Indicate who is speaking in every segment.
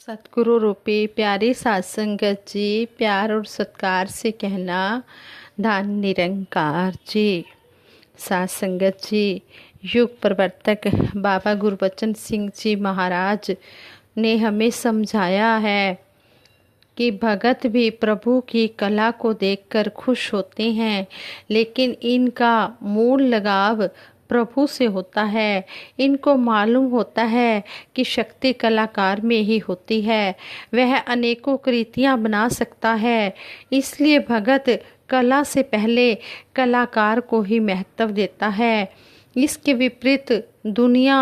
Speaker 1: सतगुरु रूपी प्यारी साध संगत जी, प्यार और सत्कार से कहना धन निरंकार जी। साध संगत जी, युग प्रवर्तक बाबा गुरबचन सिंह जी महाराज ने हमें समझाया है कि भगत भी प्रभु की कला को देखकर खुश होते हैं, लेकिन इनका मूल लगाव प्रभु से होता है। इनको मालूम होता है कि शक्ति कलाकार में ही होती है, वह अनेकों कृतियां बना सकता है। इसलिए भगत कला से पहले कलाकार को ही महत्व देता है। इसके विपरीत दुनिया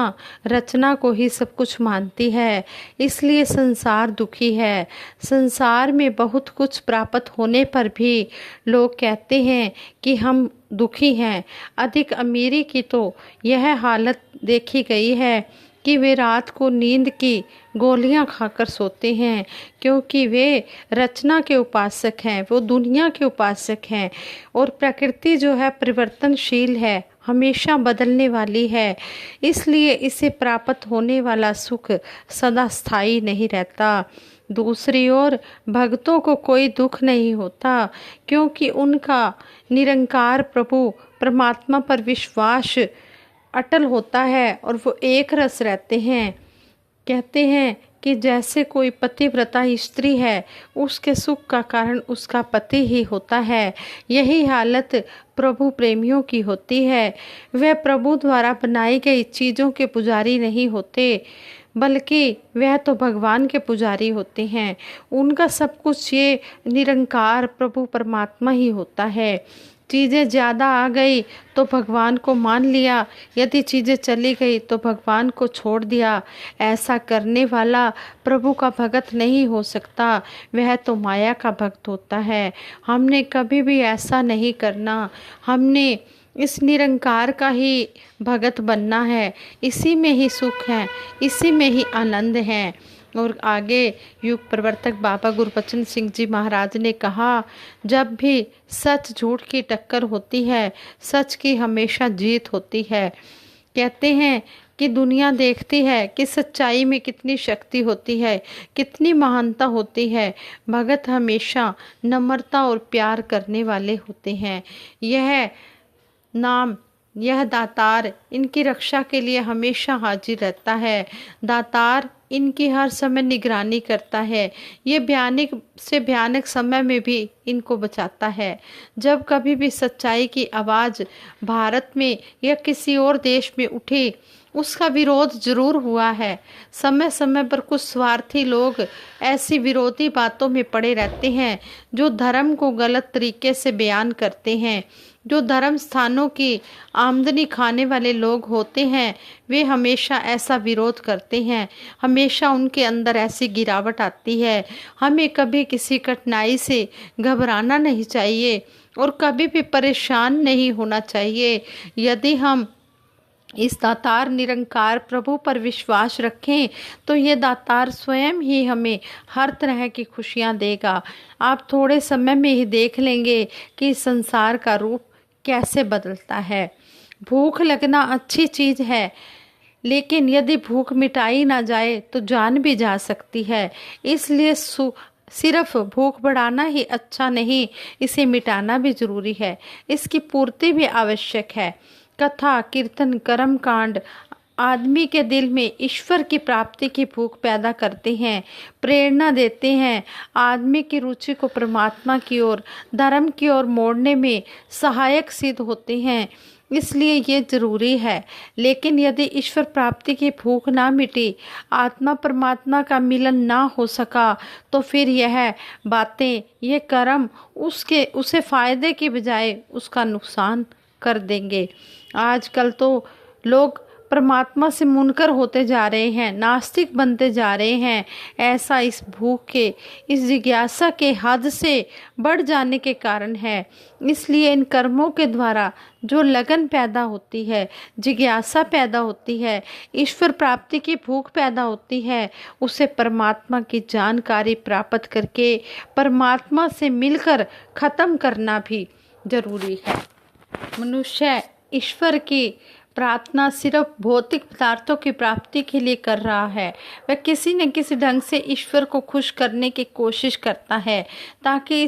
Speaker 1: रचना को ही सब कुछ मानती है, इसलिए संसार दुखी है। संसार में बहुत कुछ प्राप्त होने पर भी लोग कहते हैं कि हम दुखी हैं। अधिक अमीरी की तो यह हालत देखी गई है कि वे रात को नींद की गोलियां खाकर सोते हैं, क्योंकि वे रचना के उपासक हैं, वो दुनिया के उपासक हैं। और प्रकृति जो है परिवर्तनशील है, हमेशा बदलने वाली है, इसलिए इसे प्राप्त होने वाला सुख सदा स्थायी नहीं रहता। दूसरी ओर भक्तों को कोई दुख नहीं होता, क्योंकि उनका निरंकार प्रभु परमात्मा पर विश्वास अटल होता है और वो एक रस रहते हैं। कहते हैं कि जैसे कोई पतिव्रता स्त्री है, उसके सुख का कारण उसका पति ही होता है, यही हालत प्रभु प्रेमियों की होती है। वह प्रभु द्वारा बनाई गई चीज़ों के पुजारी नहीं होते, बल्कि वह तो भगवान के पुजारी होते हैं। उनका सब कुछ ये निरंकार प्रभु परमात्मा ही होता है। चीज़ें ज़्यादा आ गई तो भगवान को मान लिया, यदि चीज़ें चली गई तो भगवान को छोड़ दिया। ऐसा करने वाला प्रभु का भक्त नहीं हो सकता, वह तो माया का भक्त होता है। हमने कभी भी ऐसा नहीं करना, हमने इस निरंकार का ही भगत बनना है। इसी में ही सुख है, इसी में ही आनंद है। और आगे युग प्रवर्तक बाबा गुरबचन सिंह जी महाराज ने कहा, जब भी सच झूठ की टक्कर होती है, सच की हमेशा जीत होती है। कहते हैं कि दुनिया देखती है कि सच्चाई में कितनी शक्ति होती है, कितनी महानता होती है। भगत हमेशा नम्रता और प्यार करने वाले होते हैं। यह नाम, यह दातार इनकी रक्षा के लिए हमेशा हाजिर रहता है। दातार इनकी हर समय निगरानी करता है। ये भयानक से भयानक समय में भी इनको बचाता है। जब कभी भी सच्चाई की आवाज़ भारत में या किसी और देश में उठी, उसका विरोध जरूर हुआ है। समय समय पर कुछ स्वार्थी लोग ऐसी विरोधी बातों में पड़े रहते हैं, जो धर्म को गलत तरीके से बयान करते हैं। जो धर्म स्थानों की आमदनी खाने वाले लोग होते हैं, वे हमेशा ऐसा विरोध करते हैं, हमेशा उनके अंदर ऐसी गिरावट आती है। हमें कभी किसी कठिनाई से घबराना नहीं चाहिए और कभी भी परेशान नहीं होना चाहिए। यदि हम इस दातार निरंकार प्रभु पर विश्वास रखें, तो ये दातार स्वयं ही हमें हर तरह की खुशियां देगा। आप थोड़े समय में ही देख लेंगे कि संसार का रूप कैसे बदलता है। भूख लगना अच्छी चीज़ है, लेकिन यदि भूख मिटाई ना जाए तो जान भी जा सकती है। इसलिए सिर्फ भूख बढ़ाना ही अच्छा नहीं, इसे मिटाना भी ज़रूरी है, इसकी पूर्ति भी आवश्यक है। कथा, कीर्तन, कर्म कांड आदमी के दिल में ईश्वर की प्राप्ति की भूख पैदा करते हैं, प्रेरणा देते हैं, आदमी की रुचि को परमात्मा की ओर, धर्म की ओर मोड़ने में सहायक सिद्ध होते हैं। इसलिए ये जरूरी है। लेकिन यदि ईश्वर प्राप्ति की भूख ना मिटी, आत्मा परमात्मा का मिलन ना हो सका, तो फिर यह बातें, ये कर्म उसे फायदे की बजाय उसका नुकसान कर देंगे। आजकल तो लोग परमात्मा से मुनकर होते जा रहे हैं, नास्तिक बनते जा रहे हैं। ऐसा इस भूख के, इस जिज्ञासा के हद से बढ़ जाने के कारण है। इसलिए इन कर्मों के द्वारा जो लगन पैदा होती है, जिज्ञासा पैदा होती है, ईश्वर प्राप्ति की भूख पैदा होती है, उसे परमात्मा की जानकारी प्राप्त करके परमात्मा से मिलकर ख़त्म करना भी जरूरी है। मनुष्य ईश्वर की प्रार्थना सिर्फ भौतिक पदार्थों की प्राप्ति के लिए कर रहा है। वह किसी न किसी ढंग से ईश्वर को खुश करने की कोशिश करता है ताकि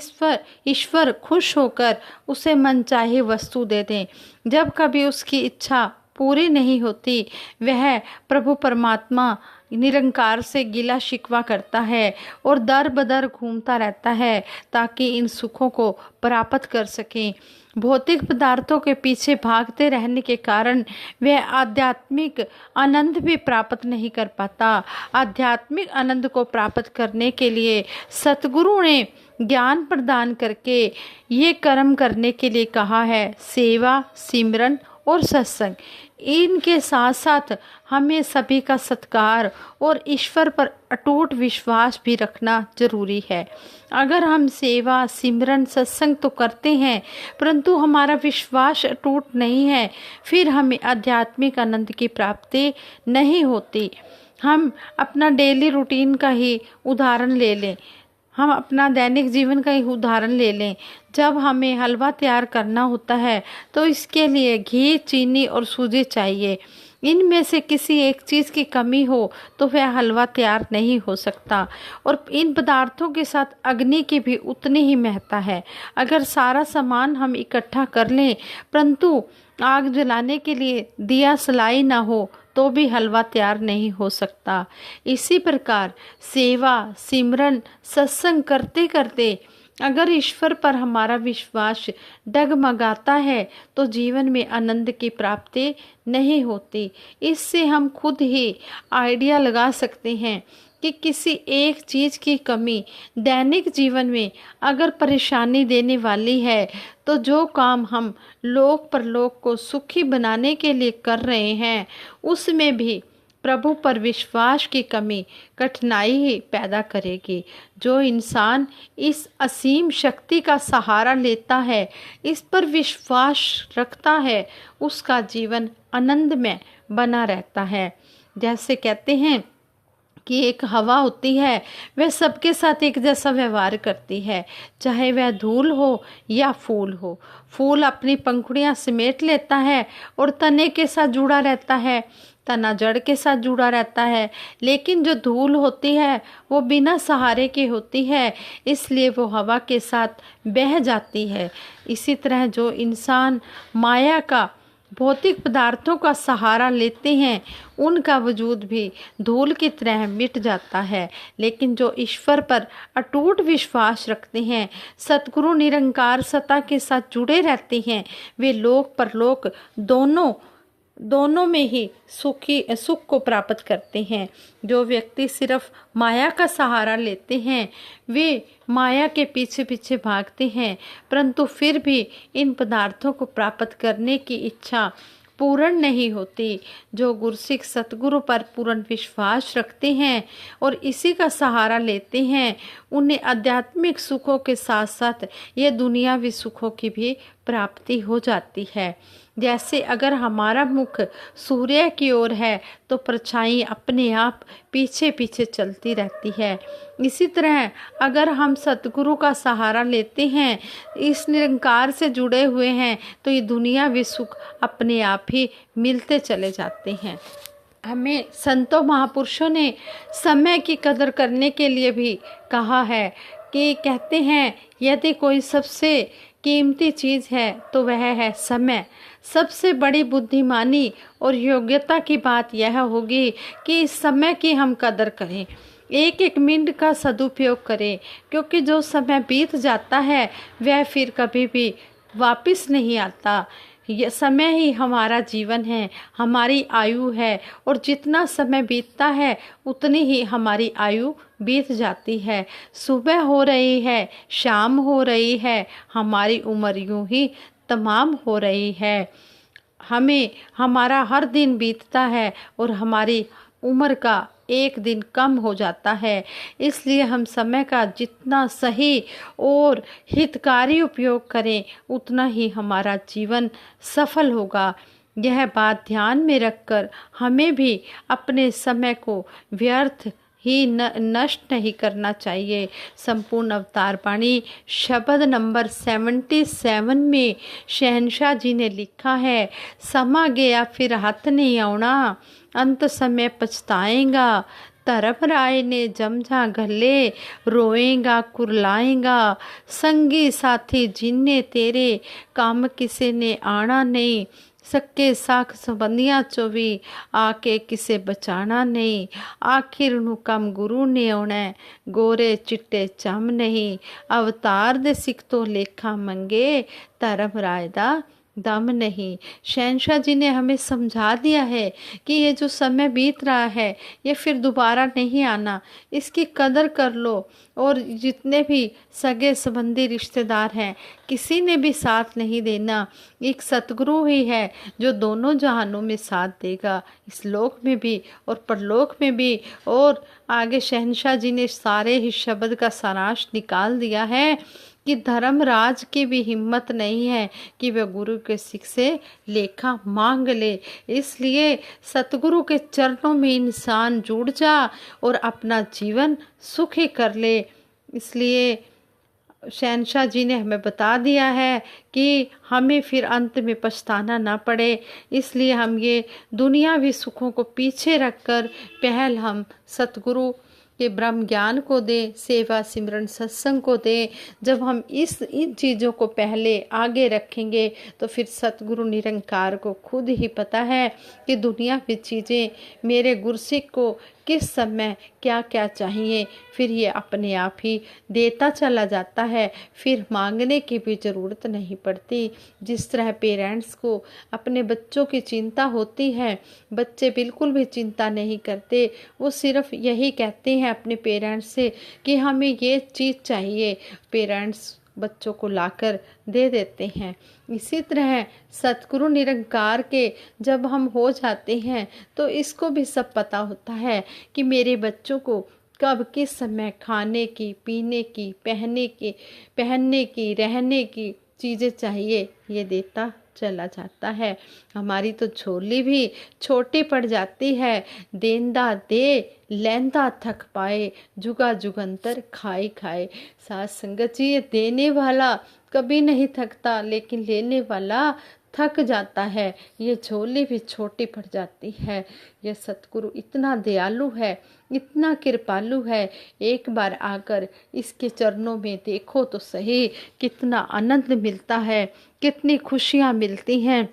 Speaker 1: ईश्वर खुश होकर उसे मनचाही वस्तु दे दें। जब कभी उसकी इच्छा पूरी नहीं होती, वह प्रभु परमात्मा निरंकार से गिला शिकवा करता है और दर बदर घूमता रहता है ताकि इन सुखों को प्राप्त कर सकें। भौतिक पदार्थों के पीछे भागते रहने के कारण वह आध्यात्मिक आनंद भी प्राप्त नहीं कर पाता। आध्यात्मिक आनंद को प्राप्त करने के लिए सतगुरु ने ज्ञान प्रदान करके ये कर्म करने के लिए कहा है, सेवा, सिमरन और सत्संग। इनके साथ साथ हमें सभी का सत्कार और ईश्वर पर अटूट विश्वास भी रखना जरूरी है। अगर हम सेवा, सिमरन, सत्संग तो करते हैं परंतु हमारा विश्वास अटूट नहीं है, फिर हमें आध्यात्मिक आनंद की प्राप्ति नहीं होती। हम अपना डेली रूटीन का ही उदाहरण ले लें, हम अपना दैनिक जीवन का ही उदाहरण ले लें। जब हमें हलवा तैयार करना होता है तो इसके लिए घी, चीनी और सूजी चाहिए। इनमें से किसी एक चीज़ की कमी हो तो वह हलवा तैयार नहीं हो सकता। और इन पदार्थों के साथ अग्नि की भी उतनी ही महत्ता है। अगर सारा सामान हम इकट्ठा कर लें परंतु आग जलाने के लिए दिया सलाई ना हो तो भी हलवा तैयार नहीं हो सकता। इसी प्रकार सेवा, सिमरन, सत्संग करते करते अगर ईश्वर पर हमारा विश्वास डगमगाता है तो जीवन में आनंद की प्राप्ति नहीं होती। इससे हम खुद ही आइडिया लगा सकते हैं कि किसी एक चीज़ की कमी दैनिक जीवन में अगर परेशानी देने वाली है तो जो काम हम लोक परलोक को सुखी बनाने के लिए कर रहे हैं उसमें भी प्रभु पर विश्वास की कमी कठिनाई ही पैदा करेगी। जो इंसान इस असीम शक्ति का सहारा लेता है, इस पर विश्वास रखता है, उसका जीवन आनंद में बना रहता है। जैसे कहते हैं कि एक हवा होती है, वह सबके साथ एक जैसा व्यवहार करती है, चाहे वह धूल हो या फूल हो। फूल अपनी पंखुड़ियाँ समेट लेता है और तने के साथ जुड़ा रहता है, तना जड़ के साथ जुड़ा रहता है। लेकिन जो धूल होती है वो बिना सहारे की होती है, इसलिए वो हवा के साथ बह जाती है। इसी तरह जो इंसान माया का, भौतिक पदार्थों का सहारा लेते हैं उनका वजूद भी धूल की तरह मिट जाता है। लेकिन जो ईश्वर पर अटूट विश्वास रखते हैं, सतगुरु निरंकार सत्ता के साथ जुड़े रहते हैं, वे लोक परलोक दोनों में ही सुख को प्राप्त करते हैं। जो व्यक्ति सिर्फ माया का सहारा लेते हैं वे माया के पीछे पीछे भागते हैं परंतु फिर भी इन पदार्थों को प्राप्त करने की इच्छा पूर्ण नहीं होती। जो गुरसिख सतगुरु पर पूर्ण विश्वास रखते हैं और इसी का सहारा लेते हैं, उन्हें आध्यात्मिक सुखों के साथ साथ ये दुनियावी सुखों की भी प्राप्ति हो जाती है। जैसे अगर हमारा मुख सूर्य की ओर है तो परछाई अपने आप पीछे पीछे चलती रहती है। इसी तरह अगर हम सतगुरु का सहारा लेते हैं, इस निरंकार से जुड़े हुए हैं, तो ये दुनियावी सुख अपने आप ही मिलते चले जाते हैं। हमें संतों महापुरुषों ने समय की कदर करने के लिए भी कहा है कि कहते हैं यदि कोई सबसे कीमती चीज़ है तो वह है समय। सबसे बड़ी बुद्धिमानी और योग्यता की बात यह होगी कि इस समय की हम कदर करें, एक एक मिनट का सदुपयोग करें, क्योंकि जो समय बीत जाता है वह फिर कभी भी वापस नहीं आता। यह समय ही हमारा जीवन है, हमारी आयु है, और जितना समय बीतता है उतनी ही हमारी आयु बीत जाती है। सुबह हो रही है, शाम हो रही है, हमारी उम्र यूं ही तमाम हो रही है। हमें हमारा हर दिन बीतता है और हमारी उम्र का एक दिन कम हो जाता है। इसलिए हम समय का जितना सही और हितकारी उपयोग करें उतना ही हमारा जीवन सफल होगा। यह बात ध्यान में रखकर हमें भी अपने समय को व्यर्थ ही नष्ट नहीं करना चाहिए। संपूर्ण अवतार बाणी शब्द नंबर 77 में शहनशाह जी ने लिखा है, समा गया फिर हाथ नहीं आना, अंत समय पछताएगा, धर्मराय ने जमझा गले, रोएगा कुरलाएगा, संगी साथी जिन्ने तेरे, काम किसे ने आना नहीं, सक्के साख संबंधियां चोवी, आके किसे बचाना नहीं, आखिर नू कम गुरु ने आना, गोरे चिट्टे चम नहीं, अवतार दे सिख तो लेखा मंगे, धर्मराय दा दम नहीं। शहनशाह जी ने हमें समझा दिया है कि ये जो समय बीत रहा है ये फिर दोबारा नहीं आना, इसकी कदर कर लो। और जितने भी सगे संबंधी रिश्तेदार हैं किसी ने भी साथ नहीं देना, एक सतगुरु ही है जो दोनों जहानों में साथ देगा, इस लोक में भी और परलोक में भी। और आगे शहनशाह जी ने सारे ही शब्द का सारांश निकाल दिया है कि धर्मराज की भी हिम्मत नहीं है कि वह गुरु के सिख से लेखा मांग ले। इसलिए सतगुरु के चरणों में इंसान जुड़ जा और अपना जीवन सुखी कर ले। इसलिए शहनशाह जी ने हमें बता दिया है कि हमें फिर अंत में पछताना ना पड़े, इसलिए हम ये दुनियावी सुखों को पीछे रखकर पहल हम सतगुरु के ब्रह्म ज्ञान को दे, सेवा सिमरन सत्संग को दे। जब हम इन चीज़ों को पहले आगे रखेंगे तो फिर सतगुरु निरंकार को खुद ही पता है कि दुनिया की चीज़ें मेरे गुरसिख को किस समय क्या क्या चाहिए, फिर ये अपने आप ही देता चला जाता है, फिर मांगने की भी ज़रूरत नहीं पड़ती। जिस तरह पेरेंट्स को अपने बच्चों की चिंता होती है, बच्चे बिल्कुल भी चिंता नहीं करते, वो सिर्फ यही कहते हैं अपने पेरेंट्स से कि हमें ये चीज़ चाहिए, पेरेंट्स बच्चों को लाकर दे देते हैं। इसी तरह सतगुरु निरंकार के जब हम हो जाते हैं तो इसको भी सब पता होता है कि मेरे बच्चों को कब किस समय खाने की, पीने की, पहनने की, रहने की चीज़ें चाहिए, ये देता चला जाता है। हमारी तो झोली भी छोटी पड़ जाती है, देंदा दे लेंदा थक पाए, जुगा जुगंतर खाए खाए। साथ संगत जी, ये देने वाला कभी नहीं थकता लेकिन लेने वाला थक जाता है, ये झोली भी छोटी पड़ जाती है। यह सतगुरु इतना दयालु है, इतना कृपालु है, एक बार आकर इसके चरणों में देखो तो सही, कितना आनंद मिलता है, कितनी खुशियाँ मिलती हैं।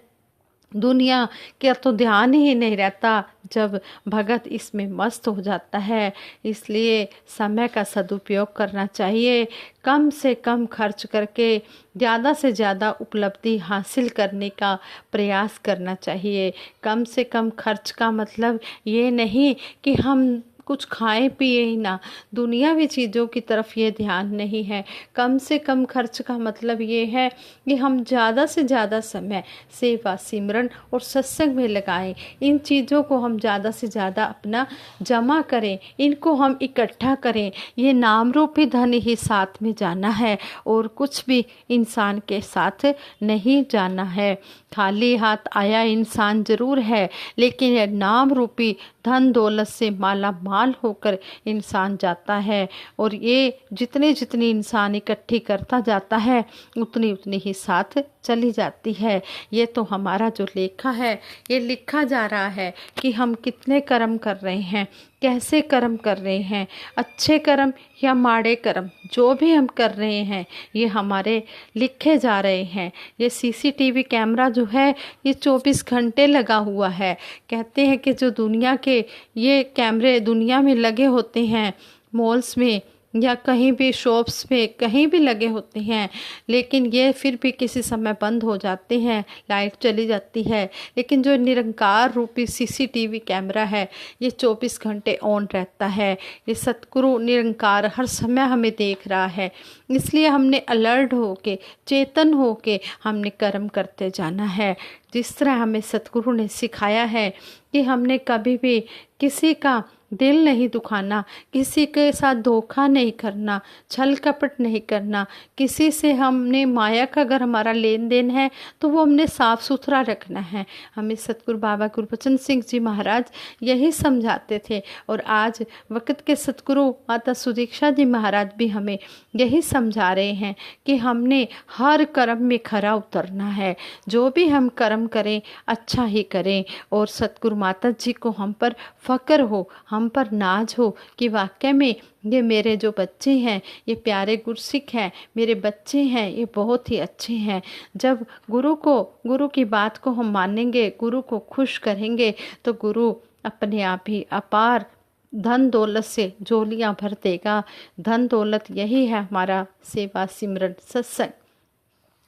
Speaker 1: दुनिया का तो ध्यान ही नहीं रहता जब भगत इसमें मस्त हो जाता है। इसलिए समय का सदुपयोग करना चाहिए, कम से कम खर्च करके ज़्यादा से ज़्यादा उपलब्धि हासिल करने का प्रयास करना चाहिए। कम से कम खर्च का मतलब ये नहीं कि हम कुछ खाएं पिए ही ना, दुनियावी चीज़ों की तरफ ये ध्यान नहीं है। कम से कम खर्च का मतलब ये है कि हम ज़्यादा से ज़्यादा समय सेवा सिमरन और सत्संग में लगाएं। इन चीज़ों को हम ज़्यादा से ज़्यादा अपना जमा करें, इनको हम इकट्ठा करें। ये नाम रूपी धन ही साथ में जाना है और कुछ भी इंसान के साथ नहीं जाना है। खाली हाथ आया इंसान ज़रूर है, लेकिन यह नाम रूपी धन दौलत से माला माल होकर इंसान जाता है। और ये जितनी जितनी इंसान इकट्ठी करता जाता है उतनी उतनी ही साथ चली जाती है। ये तो हमारा जो लेखा है, ये लिखा जा रहा है कि हम कितने कर्म कर रहे हैं, कैसे कर्म कर रहे हैं, अच्छे कर्म या माड़े कर्म, जो भी हम कर रहे हैं ये हमारे लिखे जा रहे हैं। ये सीसीटीवी कैमरा जो है ये 24 घंटे लगा हुआ है। कहते हैं कि जो दुनिया के ये कैमरे दुनिया में लगे होते हैं, मॉल्स में या कहीं भी शॉप्स में कहीं भी लगे होते हैं, लेकिन ये फिर भी किसी समय बंद हो जाते हैं, लाइट चली जाती है। लेकिन जो निरंकार रूपी सीसीटीवी कैमरा है ये 24 घंटे ऑन रहता है। ये सतगुरु निरंकार हर समय हमें देख रहा है, इसलिए हमने अलर्ट होके, चेतन होके हमने कर्म करते जाना है। जिस तरह हमें सतगुरु ने सिखाया है कि हमने कभी भी किसी का दिल नहीं दुखाना, किसी के साथ धोखा नहीं करना, छल कपट नहीं करना, किसी से हमने माया का अगर हमारा लेन देन है तो वो हमने साफ सुथरा रखना है। हमें सतगुरु बाबा गुरबचन सिंह जी महाराज यही समझाते थे और आज वक्त के सतगुरु माता सुदीक्षा जी महाराज भी हमें यही समझा रहे हैं कि हमने हर कर्म में खरा उतरना है। जो भी हम कर्म करें अच्छा ही करें और सतगुरु माता जी को हम पर फ़क्र हो, हम पर नाज हो कि वाकई में ये मेरे जो बच्चे हैं ये प्यारे गुरसिख हैं, मेरे बच्चे हैं ये बहुत ही अच्छे हैं। जब गुरु की बात को हम मानेंगे, गुरु को खुश करेंगे तो गुरु अपने आप ही अपार धन दौलत से झोलियाँ भर देगा। धन दौलत यही है हमारा सेवा सिमरन सत्संग।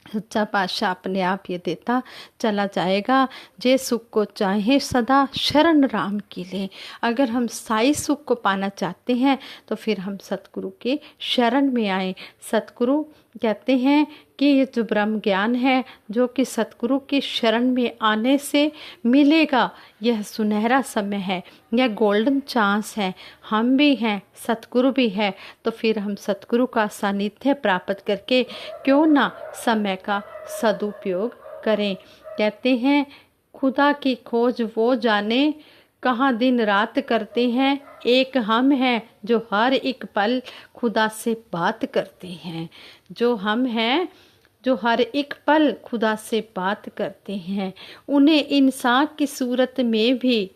Speaker 1: सच्चा पातशाह अपने आप ये देता चला जाएगा। जे सुख को चाहे सदा शरण राम की ले। अगर हम साई सुख को पाना चाहते हैं तो फिर हम सतगुरु के शरण में आए। सतगुरु कहते हैं कि ये जो ब्रह्म ज्ञान है जो कि सतगुरु की शरण में आने से मिलेगा, यह सुनहरा समय है, यह गोल्डन चांस है। हम भी हैं, सतगुरु भी है, तो फिर हम सतगुरु का सानिध्य प्राप्त करके क्यों ना समय का सदुपयोग करें। कहते हैं खुदा की खोज वो जाने कहाँ दिन रात करते हैं, एक हम हैं जो हर एक पल खुदा से बात करते हैं। जो हम हैं जो हर एक पल खुदा से बात करते हैं। उन्हें इंसान की सूरत में भी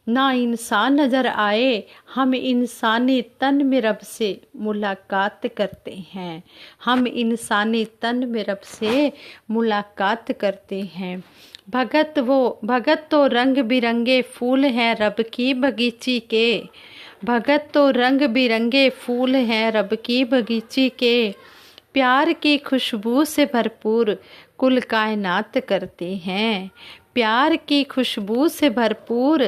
Speaker 1: ना इंसान नज़र आए, हम इंसानी तन में रब से मुलाकात करते हैं। हम इंसानी तन में रब से मुलाकात करते हैं। भगत तो रंग बिरंगे फूल हैं रब की बगीची के। भगत तो रंग बिरंगे फूल हैं रब की बगीची के। प्यार की खुशबू से भरपूर कुल कायनात करते हैं। प्यार की खुशबू से भरपूर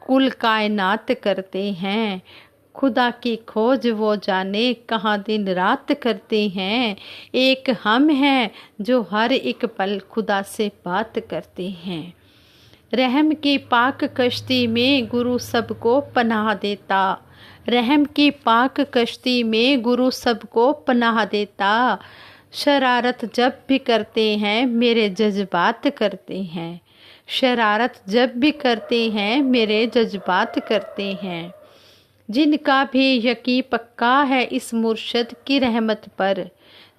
Speaker 1: कुल कायनात करते हैं। खुदा की खोज वो जाने कहाँ दिन रात करते हैं। एक हम हैं जो हर एक पल खुदा से बात करते हैं। रहम की पाक कश्ती में गुरु सबको पनाह देता। रहम की पाक कश्ती में गुरु सबको पनाह देता। शरारत जब भी करते हैं मेरे जज्बात करते हैं। शरारत जब भी करते हैं मेरे जज्बात करते हैं। जिनका भी यकीन पक्का है इस मुर्शद की रहमत पर।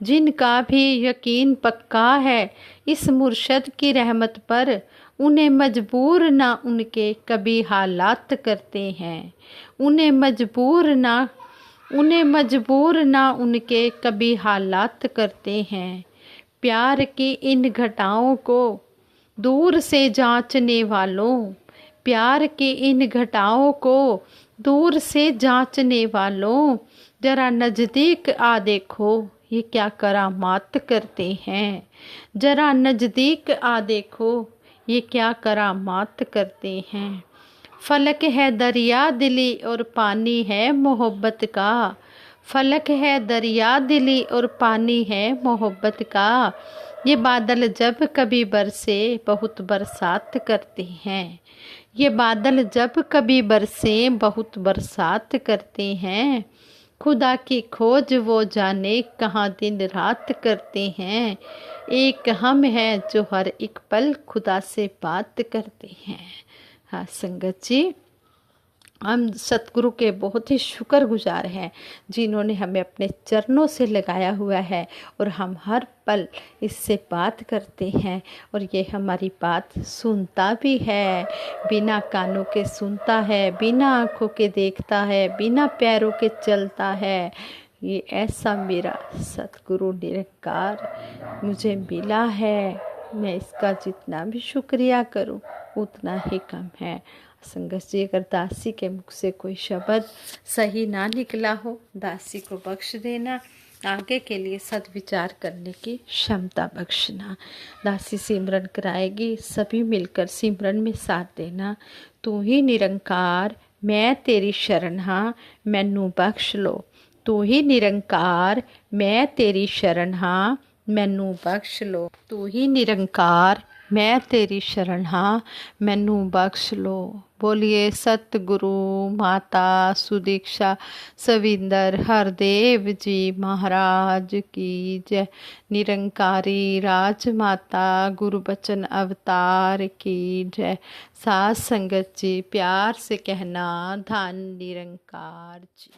Speaker 1: जिनका भी यकीन पक्का है इस मुर्शद की रहमत पर। उन्हें मजबूर ना उनके कभी हालात करते हैं। उन्हें मजबूर ना उनके कभी हालात करते हैं। प्यार की इन घटाओं को दूर से जांचने वालों। प्यार की इन घटाओं को दूर से जांचने वालों। जरा नज़दीक आ देखो ये क्या करामात करते हैं। जरा नज़दीक आ देखो ये क्या करामात करते हैं। फलक है दरिया दिली और पानी है मोहब्बत का। फलक है दरिया दिली और पानी है मोहब्बत का। ये बादल जब कभी बरसे बहुत बरसात करते हैं। ये बादल जब कभी बरसे बहुत बरसात करते हैं। खुदा की खोज वो जाने कहाँ दिन रात करते हैं। एक हम हैं जो हर एक पल खुदा से बात करते हैं। हाँ संगत जी, हम सतगुरु के बहुत ही शुक्रगुजार हैं जिन्होंने हमें अपने चरणों से लगाया हुआ है और हम हर पल इससे बात करते हैं और ये हमारी बात सुनता भी है। बिना कानों के सुनता है, बिना आँखों के देखता है, बिना पैरों के चलता है। ये ऐसा मेरा सतगुरु निरंकार मुझे मिला है। मैं इसका जितना भी शुक्रिया करूं उतना ही कम है। संगत जी, अगर दासी के मुख से कोई शब्द सही ना निकला हो, दासी को बख्श देना। आगे के लिए सद्विचार करने की क्षमता बख्शना। दासी सिमरन कराएगी, सभी मिलकर सिमरन में साथ देना। तू ही निरंकार मैं तेरी शरण हाँ, मैनू बख्श लो। तू ही निरंकार मैं तेरी शरण हाँ, मैनू बख्श लो। तू ही निरंकार मैं तेरी शरण हाँ, मैनू बख्श लो। बोलिए सतगुरु माता सुदीक्षा सविंदर हरदेव जी महाराज की जय। निरंकारी राजमाता गुरुबचन अवतार की जय। साध संगत जी प्यार से कहना धन निरंकार जी।